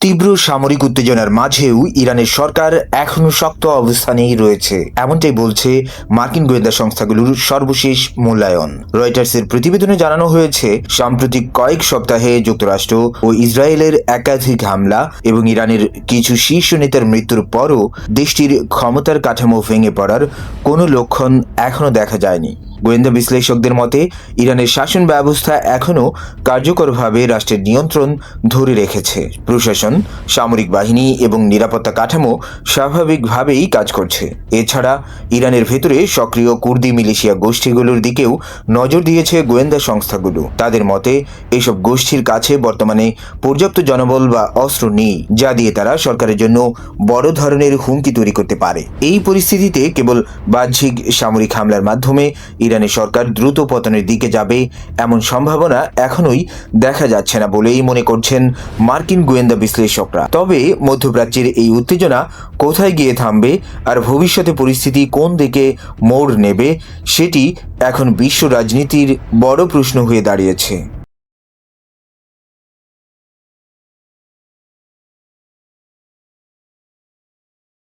তীব্র সামরিক উত্তেজনার মাঝেও ইরানের সরকার এখনও শক্ত অবস্থানেই রয়েছে, এমনটাই বলছে মার্কিন গোয়েন্দা সংস্থাগুলোর সর্বশেষ মূল্যায়ন। রয়টার্সের প্রতিবেদনে জানানো হয়েছে, সাম্প্রতিক কয়েক সপ্তাহে যুক্তরাষ্ট্র ও ইসরায়েলের একাধিক হামলা এবং ইরানের কিছু শীর্ষ নেতার মৃত্যুর পরও দেশটির ক্ষমতার কাঠামো ভেঙে পড়ার কোনো লক্ষণ এখনও দেখা যায়নি। গোয়েন্দা বিশ্লেষকদের মতে, ইরানের শাসন ব্যবস্থা এখনও কার্যকরভাবে রাষ্ট্রের নিয়ন্ত্রণ ধরে রেখেছে। প্রশাসন, সামরিক বাহিনী এবং নিরাপত্তা কাঠামো স্বাভাবিকভাবেই কাজ করছে। এছাড়া ইরানের ভেতরে সক্রিয় কুর্দি মিলিশিয়া গোষ্ঠীগুলোর দিকেও নজর দিয়েছে গোয়েন্দা সংস্থাগুলো। তাদের মতে, এসব গোষ্ঠীর কাছে বর্তমানে পর্যাপ্ত জনবল বা অস্ত্র নেই, যা দিয়ে তারা সরকারের জন্য বড় ধরনের হুমকি তৈরি করতে পারে। এই পরিস্থিতিতে কেবল বাহ্যিক সামরিক হামলার মাধ্যমে ইরানের সরকার দ্রুত পতনের দিকে যাবে এমন সম্ভাবনা এখনোই দেখা যাচ্ছে না বলেই মনে করছেন মার্কিন গোয়েন্দা বিশ্লেষকরা। তবে মধ্যপ্রাচ্যের এই উত্তেজনা কোথায় গিয়ে থামবে আর ভবিষ্যতে পরিস্থিতি কোন দিকে মোড় নেবে, সেটি এখন বিশ্ব রাজনীতির বড় প্রশ্ন হয়ে দাঁড়িয়েছে।